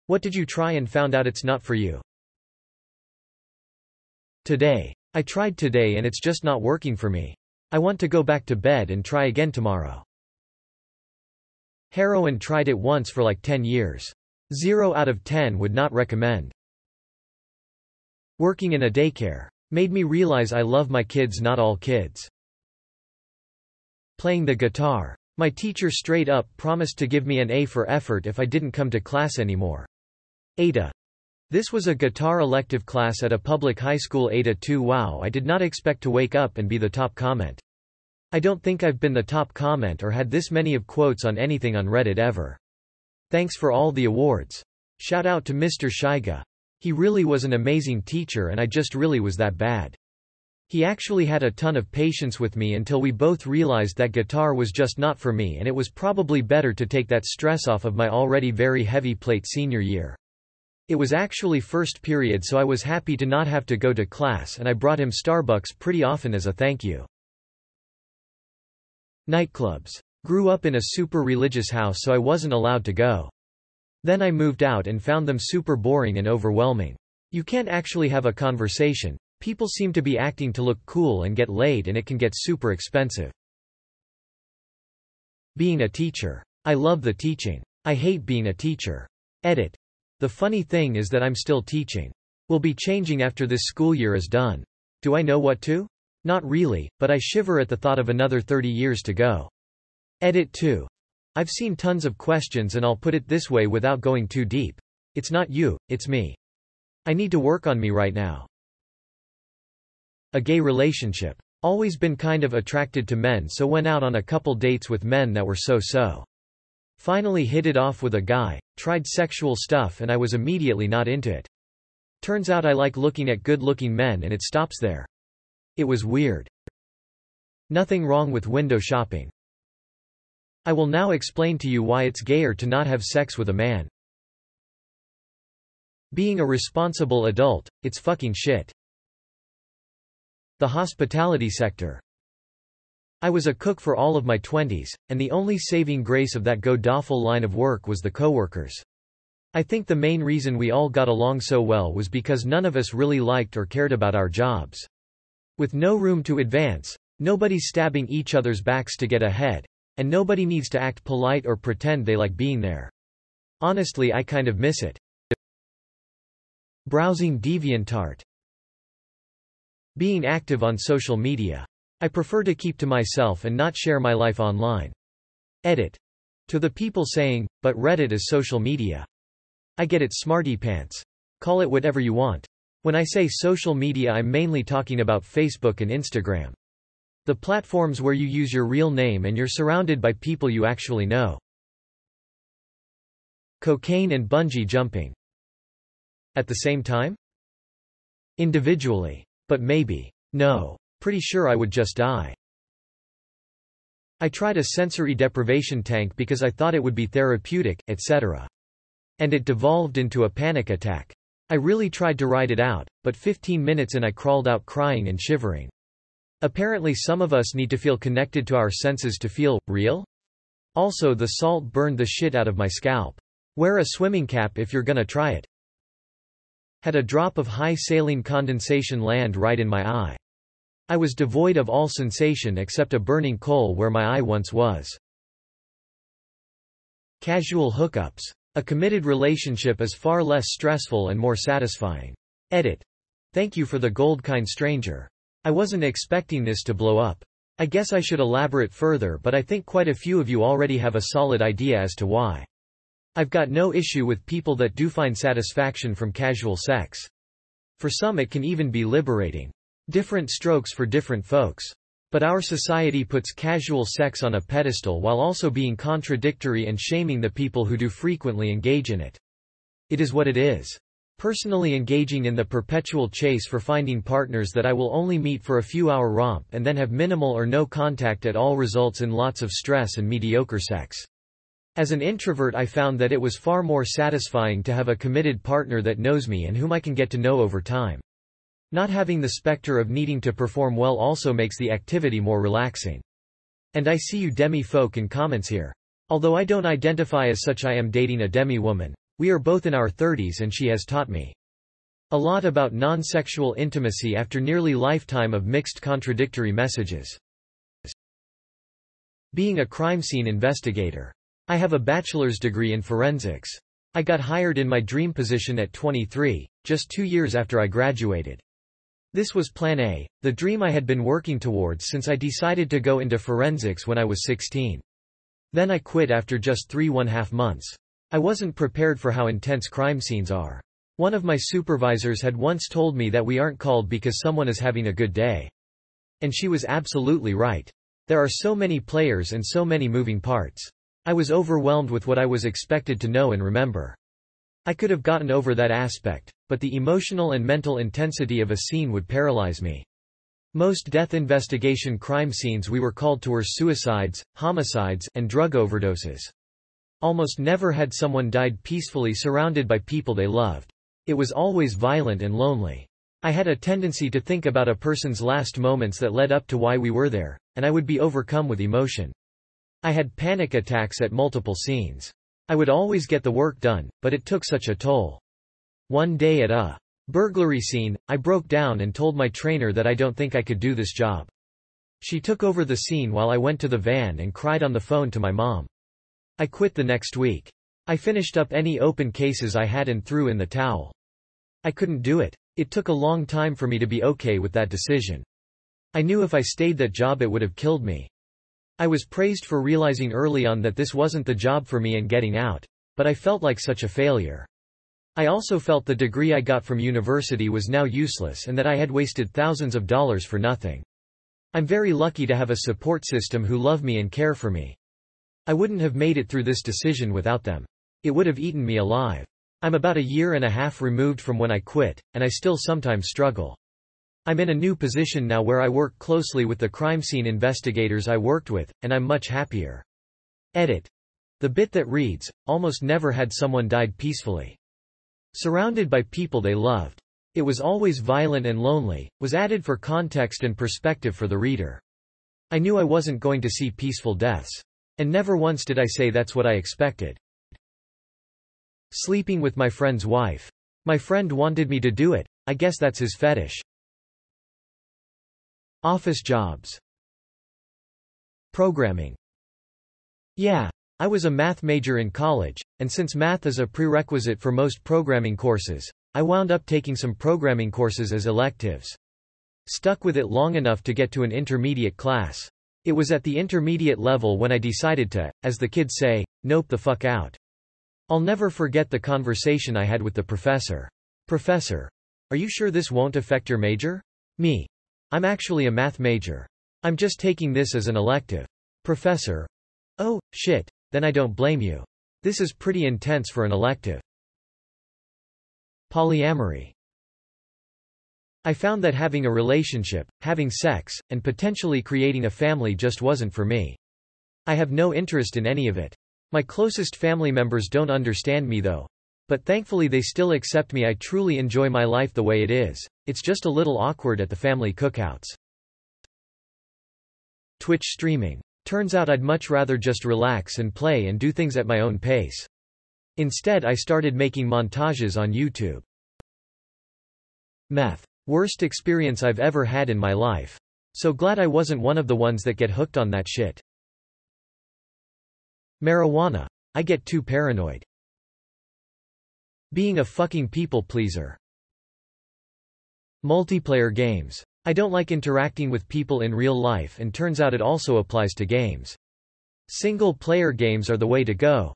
What did you try and found out it's not for you? Today. I tried today and it's just not working for me. I want to go back to bed and try again tomorrow. Heroin, tried it once for like 10 years. 0 out of 10 would not recommend. Working in a daycare. Made me realize I love my kids, not all kids. Playing the guitar. My teacher straight up promised to give me an A for effort if I didn't come to class anymore. Ada. This was a guitar elective class at a public high school. Ada 2. Wow, I did not expect to wake up and be the top comment. I don't think I've been the top comment or had this many of quotes on anything on Reddit ever. Thanks for all the awards. Shout out to Mr. Shiga. He really was an amazing teacher and I just really was that bad. He actually had a ton of patience with me until we both realized that guitar was just not for me and it was probably better to take that stress off of my already very heavy plate senior year. It was actually first period, so I was happy to not have to go to class, and I brought him Starbucks pretty often as a thank you. Nightclubs. Grew up in a super religious house, so I wasn't allowed to go. Then I moved out and found them super boring and overwhelming. You can't actually have a conversation. People seem to be acting to look cool and get laid, and it can get super expensive. Being a teacher. I love the teaching. I hate being a teacher. Edit. The funny thing is that I'm still teaching. Will be changing after this school year is done. Do I know what to? Not really, but I shiver at the thought of another 30 years to go. Edit 2. I've seen tons of questions and I'll put it this way without going too deep. It's not you, it's me. I need to work on me right now. A gay relationship. Always been kind of attracted to men, so went out on a couple dates with men that were so-so. Finally hit it off with a guy, tried sexual stuff and I was immediately not into it. Turns out I like looking at good-looking men and it stops there. It was weird. Nothing wrong with window shopping. I will now explain to you why it's gayer to not have sex with a man. Being a responsible adult, it's fucking shit. The hospitality sector. I was a cook for all of my 20s, and the only saving grace of that god-awful line of work was the coworkers. I think the main reason we all got along so well was because none of us really liked or cared about our jobs. With no room to advance, nobody stabbing each other's backs to get ahead, and nobody needs to act polite or pretend they like being there. Honestly, I kind of miss it. Browsing DeviantArt. Being active on social media. I prefer to keep to myself and not share my life online. Edit. To the people saying, but Reddit is social media. I get it, smarty pants. Call it whatever you want. When I say social media, I'm mainly talking about Facebook and Instagram. The platforms where you use your real name and you're surrounded by people you actually know. Cocaine and bungee jumping. At the same time? Individually. But maybe. No. Pretty sure I would just die. I tried a sensory deprivation tank because I thought it would be therapeutic, etc. And it devolved into a panic attack. I really tried to ride it out, but 15 minutes in I crawled out crying and shivering. Apparently some of us need to feel connected to our senses to feel real? Also, the salt burned the shit out of my scalp. Wear a swimming cap if you're gonna try it. Had a drop of high saline condensation land right in my eye. I was devoid of all sensation except a burning coal where my eye once was. Casual hookups. A committed relationship is far less stressful and more satisfying. Edit. Thank you for the gold kind stranger. I wasn't expecting this to blow up. I guess I should elaborate further, but I think quite a few of you already have a solid idea as to why. I've got no issue with people that do find satisfaction from casual sex. For some it can even be liberating. Different strokes for different folks. But our society puts casual sex on a pedestal while also being contradictory and shaming the people who do frequently engage in it. It is what it is. Personally, engaging in the perpetual chase for finding partners that I will only meet for a few-hour romp and then have minimal or no contact at all results in lots of stress and mediocre sex. As an introvert, I found that it was far more satisfying to have a committed partner that knows me and whom I can get to know over time. Not having the specter of needing to perform well also makes the activity more relaxing. And I see you demi-folk in comments here. Although I don't identify as such, I am dating a demi-woman. We are both in our 30s and she has taught me a lot about non-sexual intimacy after nearly lifetime of mixed contradictory messages. Being a crime scene investigator. I have a bachelor's degree in forensics. I got hired in my dream position at 23, just 2 years after I graduated. This was Plan A, the dream I had been working towards since I decided to go into forensics when I was 16. Then I quit after just 3.5 months. I wasn't prepared for how intense crime scenes are. One of my supervisors had once told me that we aren't called because someone is having a good day. And she was absolutely right. There are so many players and so many moving parts. I was overwhelmed with what I was expected to know and remember. I could have gotten over that aspect, but the emotional and mental intensity of a scene would paralyze me. Most death investigation crime scenes we were called to were suicides, homicides, and drug overdoses. Almost never had someone died peacefully surrounded by people they loved. It was always violent and lonely. I had a tendency to think about a person's last moments that led up to why we were there, and I would be overcome with emotion. I had panic attacks at multiple scenes. I would always get the work done, but it took such a toll. One day at a burglary scene, I broke down and told my trainer that I don't think I could do this job. She took over the scene while I went to the van and cried on the phone to my mom. I quit the next week. I finished up any open cases I had and threw in the towel. I couldn't do it. It took a long time for me to be okay with that decision. I knew if I stayed that job it would have killed me. I was praised for realizing early on that this wasn't the job for me and getting out, but I felt like such a failure. I also felt the degree I got from university was now useless and that I had wasted thousands of dollars for nothing. I'm very lucky to have a support system who love me and care for me. I wouldn't have made it through this decision without them. It would have eaten me alive. I'm about 1.5 years removed from when I quit, and I still sometimes struggle. I'm in a new position now where I work closely with the crime scene investigators I worked with, and I'm much happier. Edit. The bit that reads, almost never had someone died peacefully. Surrounded by people they loved. It was always violent and lonely, was added for context and perspective for the reader. I knew I wasn't going to see peaceful deaths. And never once did I say that's what I expected. Sleeping with my friend's wife. My friend wanted me to do it, I guess that's his fetish. Office jobs. Programming. Yeah. I was a math major in college, and since math is a prerequisite for most programming courses, I wound up taking some programming courses as electives. Stuck with it long enough to get to an intermediate class. It was at the intermediate level when I decided to, as the kids say, nope the fuck out. I'll never forget the conversation I had with the professor. Professor, are you sure this won't affect your major? Me. I'm actually a math major. I'm just taking this as an elective. Professor. Oh, shit, then I don't blame you. This is pretty intense for an elective. Polyamory. I found that having a relationship, having sex, and potentially creating a family just wasn't for me. I have no interest in any of it. My closest family members don't understand me though. But thankfully they still accept me. I truly enjoy my life the way it is. It's just a little awkward at the family cookouts. Twitch streaming. Turns out I'd much rather just relax and play and do things at my own pace. Instead I started making montages on YouTube. Meth. Worst experience I've ever had in my life. So glad I wasn't one of the ones that get hooked on that shit. Marijuana. I get too paranoid. Being a fucking people pleaser. Multiplayer games. I don't like interacting with people in real life, and turns out it also applies to games. Single-player games are the way to go.